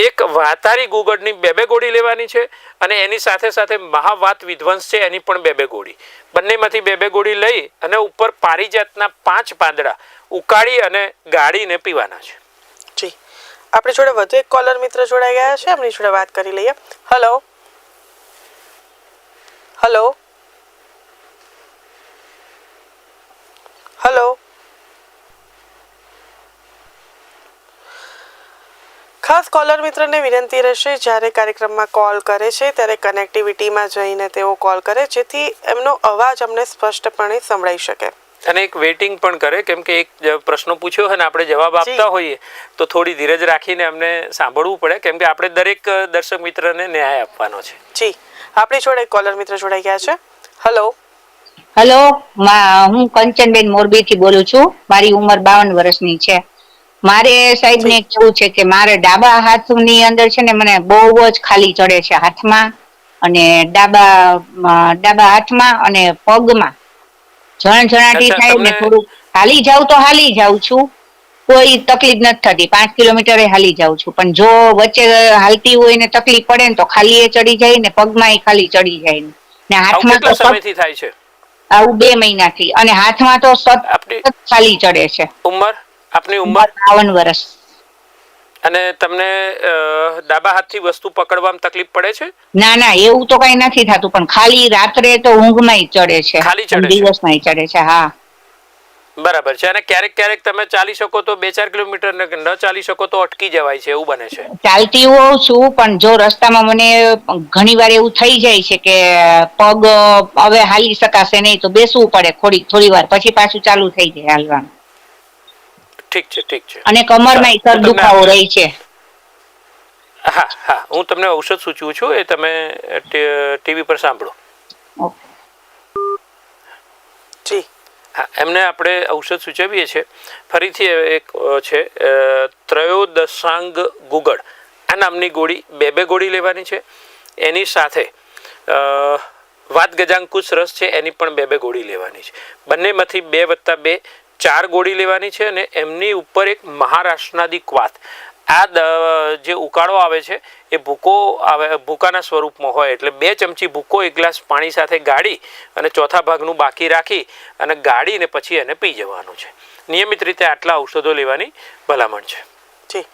એક વાતારી ગુગળની 2 ગોળી લેવાની છે, અને એની સાથે સાથે મહાવાત વિધ્વંસ છે એની પણ 2 ગોળી. બંનેમાંથી 2 ગોળી લઈ અને ઉપર પારિજાતના 5 પાંદડા ઉકાળી અને ગાળીને પીવાના છે. જી, આપણી જોડે વધુ એક કોલર મિત્ર જોડાઈ ગયા છે, એમની જોડે વાત કરી લઈએ. Hello hello hello. ખાસ કોલર મિત્રને વિનંતી રહેશે જ્યારે કાર્યક્રમમાં કોલ કરે છે ત્યારે કનેક્ટિવિટીમાં જઈને તેઓ કોલ કરે, જેથી એમનો અવાજ અમને સ્પષ્ટપણે સંભળાઈ શકે. અને એક વેઇટિંગ પણ કરે, કેમ કે એક પ્રશ્ન પૂછ્યો હોય ને આપણે જવાબ આપતા હોઈએ તો થોડી ધીરજ રાખીને અમને સાંભળવું પડે, કેમ કે આપણે દરેક દર્શક મિત્રને ન્યાય આપવાનો છે. જી, આપણી જોડે કોલર મિત્ર જોડાઈ ગયા છે. હેલો હેલો, હું કંચનબેન મોરબીથી બોલું છું. મારી ઉંમર 52 વર્ષની છે. મારે સાહેબ ને કેવું છે કે મારે ડાબા હાથની અંદર છે ને મને બહુ જ ખાલી ચડે છે હાથમાં, અને ડાબા હાથમાં અને પગમાં જણાટી થાય ને થોડું હાલી જાઉં તો હાલી જાઉં છું, કોઈ તકલીફ નથી થતી. 5 કિલોમીટર હાલી જાઉં છું, પણ જો વચ્ચે હાલતી હોય ને તકલીફ પડે ને તો ખાલી એ ચડી જાય ને પગમાં ખાલી ચડી જાય ને હાથમાં તો સમયથી થાય છે આવું 2 મહિનાથી, અને હાથમાં તો સતત ખાલી ચડે છે. ઉંમર આપની ઉંમર 52 વર્ષ. અને તમને ડાબા હાથથી વસ્તુ પકડવામાં તકલીફ પડે છે? ના ના, એવું તો કઈ નથી થતું, પણ ખાલી રાત્રે તો ઊંઘમાં ચડે છે, ખાલી ચડે છે, દિવસમાં ચડે છે. હા, બરાબર છે. અને ક્યારેક ક્યારેક તમે ચાલી શકો તો 2-4 કિલોમીટર ને ન ચાલી શકો તો અટકી જવાય છે, એવું બને છે? ચાલતી હોઉં છું, પણ જો રસ્તામાં મને ઘણી વાર એવું થઈ જાય છે કે પગ હવે હાલી શકાશે નહીં તો બેસવું પડે થોડી વાર, પછી પાછું ચાલુ થઈ જાય હાલવાનું. ઠીક છે, ઠીક છે. અને કમરમાં સર દુખાવો રહી છે. હા હા, હું તમને ઔષધ સૂચવું છું, એ તમે ટીવી પર સાંભળો. જી હા, એમને આપણે ઔષધ સૂચવીએ છીએ. ફરીથી એક છે ત્રયોદશાંગ ગુગળ, આ નામની ગોળી 2 ગોળી લેવાની છે. એની સાથે વાત ગજાંકુશ રસ છે એની પણ 2 ગોળી લેવાની છે. બંનેમાંથી 2+2 4 ગોળી લેવાની છે. અને એમની ઉપર એક મહારાષ્ટ્રનાદી ક્વાથ, આ જે ઉકાળો આવે છે એ ભૂકો આવે, ભૂકાના સ્વરૂપમાં હોય, એટલે 2 ચમચી ભૂકો 1 ગ્લાસ પાણી સાથે ગાળી અને ચોથા ભાગનું બાકી રાખી અને ગાળીને પછી એને પી જવાનું છે. નિયમિત રીતે આટલા ઔષધો લેવાની ભલામણ છે. જી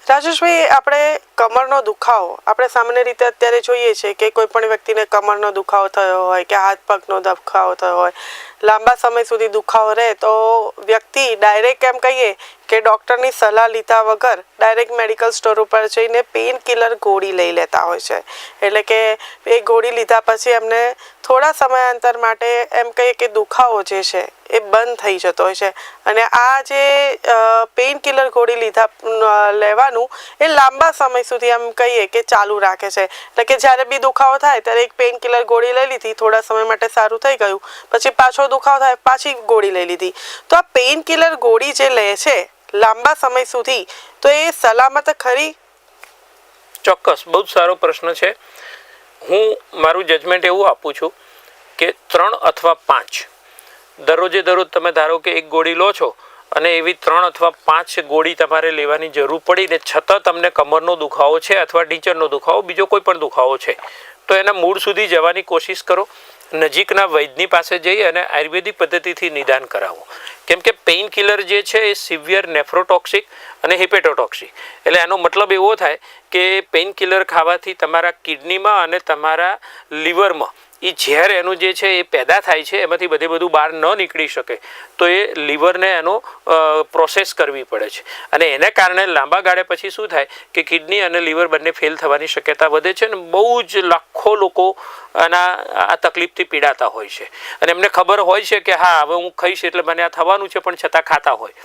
રાજેશભાઈ, આપણે કમરનો દુખાવો આપણે સામાન્ય રીતે અત્યારે જોઈએ છે કે કોઈ પણ વ્યક્તિને કમરનો દુખાવો થયો હોય કે હાથ પગનો દુખાવો થયો હોય, લાંબા સમય સુધી દુખાવો રહે તો વ્યક્તિ ડાયરેક્ટ એમ કહીએ કે ડૉક્ટરની સલાહ લીધા વગર ડાયરેક્ટ મેડિકલ સ્ટોર ઉપર જઈને પેઇન કિલર ગોળી લઈ લેતા હોય છે. એટલે કે એ ગોળી લીધા પછી એમને થોડા સમયાંતર માટે એમ કહીએ કે દુખાવો જે છે એ બંધ થઈ જતો હોય છે. અને આ જે પેઇન કિલર ગોળી લેવાનું એ લાંબા સમય સુધી એમ કહીએ કે ચાલુ રાખે છે. એટલે કે જ્યારે બી દુખાવો થાય ત્યારે એક પેઇન કિલર ગોળી લઈ લીધી, થોડા સમય માટે સારું થઈ ગયું, પછી પાછો દુખાવો થાય પાછી ગોળી લઈ લીધી. તો આ પેઇન કિલર ગોળી જે લે છે લાંબા સમય સુધી, તો એ સલામત ખરી? ચોક્કસ, બહુ જ સારો પ્રશ્ન છે. હું મારું જજમેન્ટ એવું આપું છું કે 3 અથવા 5 દરરોજે દરરોજ તમે ધારો કે 1 ગોળી લો છો અને એવી 3 અથવા 5 ગોળી તમારે લેવાની જરૂર પડી ને છતાં તમને કમરનો દુખાવો છે અથવા ઢીંચણનો દુખાવો, બીજો કોઈ પણ દુખાવો છે, તો એના મૂળ સુધી જવાની કોશિશ કરો. નજીકના વૈદ્યની પાસે જઈ અને આયુર્વેદિક પદ્ધતિથી નિદાન કરાવો. કેમ કે પેઇન કિલર જે છે એ સિવિયર નેફ્રોટોક્સિક અને હિપેટોટોક્સિક, એટલે એનો મતલબ એવો થાય કે પેઇન કિલર ખાવાથી તમારા કિડનીમાં અને તમારા લીવરમાં એ ઝેર એનું જે છે એ પેદા થાય છે, એમાંથી બધું બહાર ન નીકળી શકે તો એ લીવરને એનો પ્રોસેસ કરવી પડે છે, અને એને કારણે લાંબા ગાળે પછી શું થાય કે કિડની અને લીવર બંને ફેલ થવાની શક્યતા વધે છે, અને બહુ જ લાખો લોકો આ તકલીફથી પીડાતા હોય છે, અને એમને ખબર હોય છે કે હા હવે હું ખાઈશ એટલે મને આ થવાનું છે, પણ છતાં ખાતા હોય.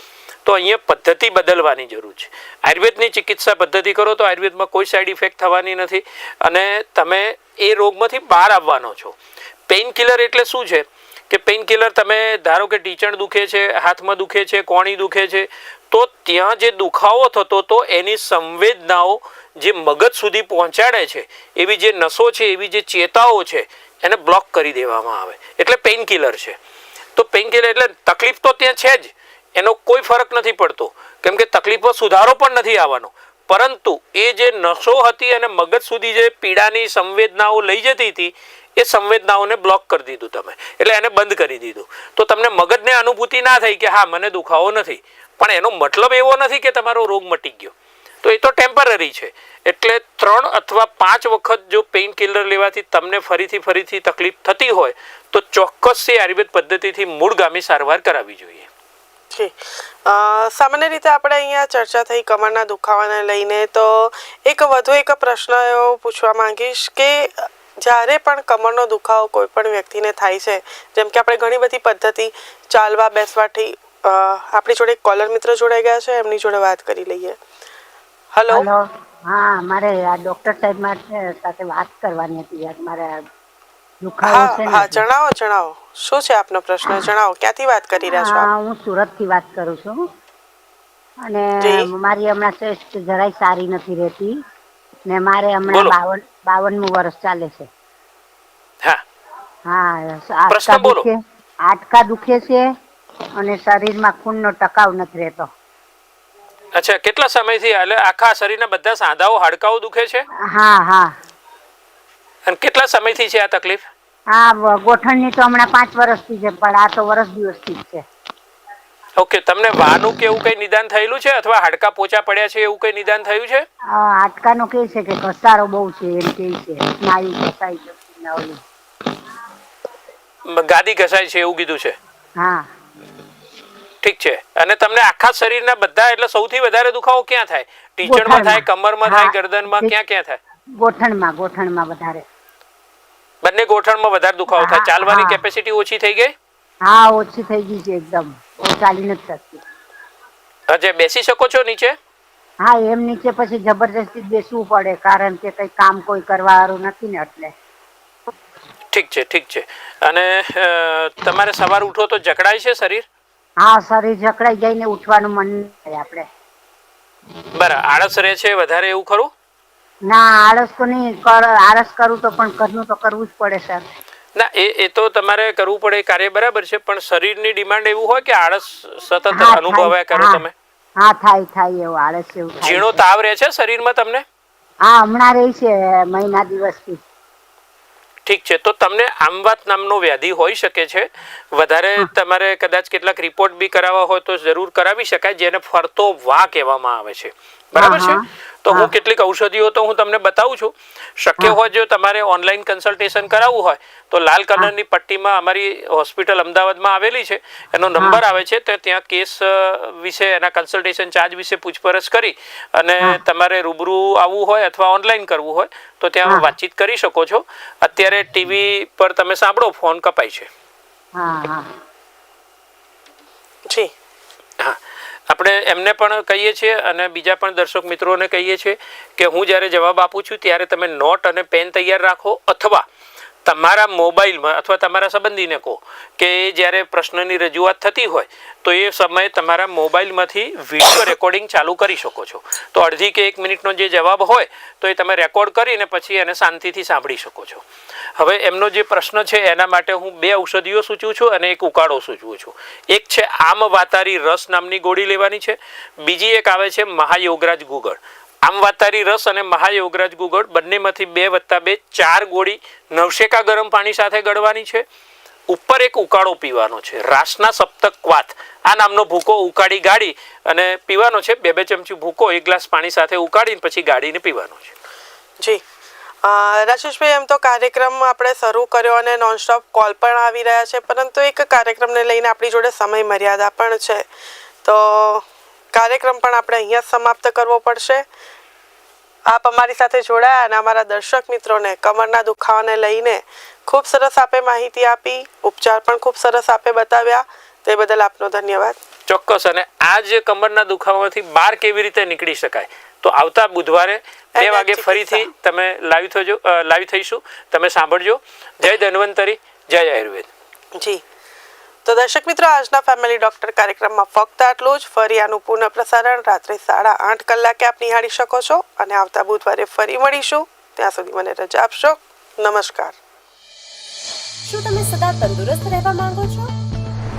તો અહીંયા પદ્ધતિ બદલવાની જરૂર છે. આયુર્વેદની ચિકિત્સા પદ્ધતિ કરો તો આયુર્વેદમાં કોઈ સાઈડ ઇફેક્ટ થવાની નથી, અને તમે એ રોગમાંથી બહાર આવવાનો છો. પેઇન કિલર એટલે શું છે કે પેઇન કિલર તમે ધારો કે ઢીંચણ દુખે છે, હાથમાં દુખે છે, કોણી દુખે છે, તો ત્યાં જે દુખાવો થતો તો એની સંવેદનાઓ જે મગજ સુધી પહોંચાડે છે, એવી જે નસો છે, એવી જે ચેતાઓ છે, એને બ્લોક કરી દેવામાં આવે, એટલે પેઇન કિલર છે. તો પેઇન કિલર એટલે તકલીફ તો ત્યાં છે જ, એનો કોઈ ફરક નથી પડતો, કેમ કે તકલીફમાં સુધારો પણ નથી આવવાનો, પરંતુ એ જે નસો હતી અને મગજ સુધી જે પીડાની સંવેદનાઓ લઈ જતી હતી એ સંવેદનાઓને બ્લોક કરી દીધું તમે, એટલે એને બંધ કરી દીધું. તો તમને મગજને અનુભૂતિ ના થઈ કે હા મને દુખાવો નથી, પણ એનો મતલબ એવો નથી કે તમારો રોગ મટી ગયો. તો એ તો ટેમ્પરરી છે. એટલે 3 અથવા 5 વખત જો પેઇન કિલર લેવાથી તમને ફરીથી તકલીફ થતી હોય તો ચોક્કસથી આયુર્વેદ પદ્ધતિથી મૂળગામી સારવાર કરાવવી જોઈએ. સામાન્ય રીતે આપણે અહીંયા ચર્ચા થઈ કમરના દુખાવાને લઈને, તો વધુ એક પ્રશ્ન એવો પૂછવા માંગીશ કે જ્યારે પણ કમરનો દુખાવો કોઈ પણ વ્યક્તિને થાય છે, જેમ કે આપણે ઘણી બધી પદ્ધતિ ચાલવા બેસવાથી, આપણી જોડે એક કોલર મિત્ર જોડાઈ ગયા છે, એમની જોડે વાત કરી લઈએ. હેલો. હા, મારે આ ડોક્ટર સાહેબ સાથે વાત કરવાની હતી. મારે દુખાવો છે. હા, જણાવો શું છે આપનો પ્રશ્ન, જણાવો. ક્યાંથી વાત કરી રહ્યા છો? હું સુરત થી વાત કરું છું, અને મારી હમણાં ટેસ્ટ જરાય સારી નથી રહેતી, ને મારે હમણાં 52મું વર્ષ ચાલે છે. હાડકા દુખે છે અને શરીરમાં ખૂનનો ટકાવ નથી રહેતો. અચ્છા, કેટલા સમયથી? એટલે આખા શરીરના બધા સાંધાઓ હાડકાઓ દુખે છે? હા. અને કેટલા સમયથી છે આ તકલીફ? હા, ગોઠણની તો હમણાં 5 વર્ષથી છે, પણ આ તો વર્ષ દિવસથી જ છે. ઓકે, તમને વાનું કે એવું કઈ નિદાન થયેલું છે, અથવા હાડકા પોચા પડ્યા છે એવું કઈ નિદાન થયું છે? હાડકાનો કે છે કે ઘસારો બહુ છે, એમ કે છે. સ્નાયુ ઘસાઈ જતી, ગાદી ઘસાય છે એવું કીધું છે? હા. ઠીક છે. અને તમને આખા શરીરના બધા, એટલે સૌથી વધારે દુખાવો ક્યાં થાય? ટીચણમાં થાય, કમરમાં થાય, ગરદનમાં, ક્યાં થાય? ગોઠણમાં વધારે. બંને ગોઠણમાં વધારે દુખાવો થાય. ચાલવાની કેપેસિટી ઓછી થઈ ગઈ? હા, ઓછી થઈ ગઈ છે એકદમ. ચાલી નથી શકતી. અચ્છા, બેસી શકો છો નીચે? હા, એમ નીચે પછી જબરજસ્તી બેસવું પડે, કારણ કે કઈ કામ કોઈ કરવા વાળું નથી ને, એટલે. ઠીક છે. અને તમારે સવાર ઉઠો તો જકડાય છે શરીર? હા, શરીર જકડાઈ જાય ને ઉઠવાનું મન થાય આપણે. બરાબર. આળસ રહે છે વધારે, એવું ખરું? ના, આળસ તો નહીં. આળસ કરું તો પણ ઘરનું તો કરવું જ પડે સર. ના, એ તો તમારે કરવું પડે, કાર્ય બરાબર છે, પણ શરીરની ડિમાન્ડ એવું હોય કે આળસ સતત અનુભવ્યા કરો તમે? હા, થાય એવું આળસ એવું થાય. ઝીણો તાવ રહે છે શરીરમાં તમને? હા, હમણાં રહી છે મહિના દિવસથી. ઠીક છે. તો તમને આમવાત નામનો વ્યાધિ હોઈ શકે છે. વધારે તમારે કદાચ કેટલાક રિપોર્ટ બી કરાવવા હોય તો જરૂર કરાવી શકાય, જેને ફરતો વા કહેવામાં આવે છે. બરાબર છે? તો હું કેટલીક ઔષધિઓ તો હું તમને બતાવું છું. શક્ય હોય જો તમારે ઓનલાઈન કન્સલ્ટેશન કરાવવું હોય તો લાલ કલરની પટ્ટીમાં અમારી હોસ્પિટલ અમદાવાદમાં આવેલી છે, એનો નંબર આવે છે, તો ત્યાં કેસ વિશે, એના કન્સલ્ટેશન ચાર્જ વિશે પૂછપરછ કરી અને તમારે રૂબરૂ આવવું હોય અથવા ઓનલાઈન કરવું હોય તો ત્યાં વાતચીત કરી શકો છો. અત્યારે ટીવી પર તમે સાંભળો, ફોન કપાય છે. જી હા, આપણે એમને પણ કહીએ છીએ અને બીજા પણ દર્શક મિત્રોને કહીએ છીએ કે હું જ્યારે જવાબ આપું છું ત્યારે તમે નોટ અને પેન તૈયાર રાખો, અથવા તમારા મોબાઈલમાં અથવા તમારા સંબંધીને કહો કે જ્યારે પ્રશ્નની રજૂઆત થતી હોય તો એ સમયે તમારા મોબાઈલમાંથી વિડીયો રેકોર્ડિંગ ચાલુ કરી શકો છો. તો અડધી કે 1 મિનિટનો જે જવાબ હોય તો એ તમે રેકોર્ડ કરીને પછી એને શાંતિથી સાંભળી શકો છો. હવે એમનો જે પ્રશ્ન છે એના માટે હું 2 ઔષધિઓ સૂચવું છું અને એક ઉકાળો સૂચવું છું. એક છે આમ વાતારી રસ નામની ગોળી લેવાની છે, બીજી એક આવે છે મહાયોગરાજ ગુગળ. આમવાતારી રસ અને મહાયોગરાજ ગુગળ બંનેમાંથી 2+2 4 ગોળી નવશેકા ગરમ પાણી સાથે ગળવાની છે. ઉપર એક ઉકાળો પીવાનો છે, રાસના સપ્તકવાત આ નામનો ભૂકો ઉકાળી ગાળી અને પીવાનો છે. 2 ચમચી ભૂકો 1 ગ્લાસ પાણી સાથે ઉકાળીને પછી ગાળીને પીવાનો છે. જી રાજેશભાઈ, એમ તો કાર્યક્રમ આપણે શરૂ કર્યો અને નોનસ્ટોપ કોલ પણ આવી રહ્યા છે, પરંતુ એક કાર્યક્રમને લઈને આપણી જોડે સમય મર્યાદા પણ છે, તો કાર્યક્રમ પણ આપણે અહીંયા સમાપ્ત કરવો પડશે. આપ અમારી સાથે જોડાયા અને અમારા દર્શક મિત્રોને કમરના દુખાવાને લઈને ખૂબ સરસ આપે માહિતી આપી, ઉપચાર પણ ખૂબ સરસ આપે બતાવ્યા, તે બદલ આપનો ધન્યવાદ. ચોક્કસ. અને આ જે કમરના દુખાવાથી બહાર કેવી રીતે નીકળી શકાય, તો આવતા બુધવારે 2 વાગે ફરીથી તમે લાઈવ થઈશું. તમે સાંભળજો. જય ધન્વંતરી, જય આયુર્વેદ. જી, તો દર્શક મિત્રો, આજના ફેમિલી ડોક્ટર કાર્યક્રમમાં ફક્ત આટલું જ. ફરી આનું પુનઃ પ્રસારણ રાત્રે 8:30 કલાકે આપ નિહાળી શકો છો અને આવતા બુધવારે ફરી મળીશું. ત્યાં સુધી મને રજા આપશો. નમસ્કાર. શું તમે સદા તંદુરસ્ત રહેવા માંગો છો?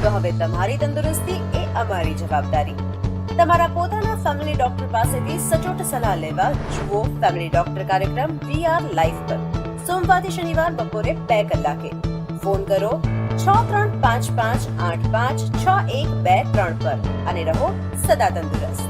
તો હવે તમારી તંદુરસ્તી એ અમારી જવાબદારી. તમારા પોતાના ફેમિલી ડોક્ટર પાસેથી સચોટ સલાહ લેવા જુઓ ફેમિલી ડોક્ટર કાર્યક્રમ VR લાઈવ પર સોમવારથી શનિવાર બપોરે 2 કલાકે. ફોન કરો 6355856123 પર અને રહો સદા તંદુરસ્ત.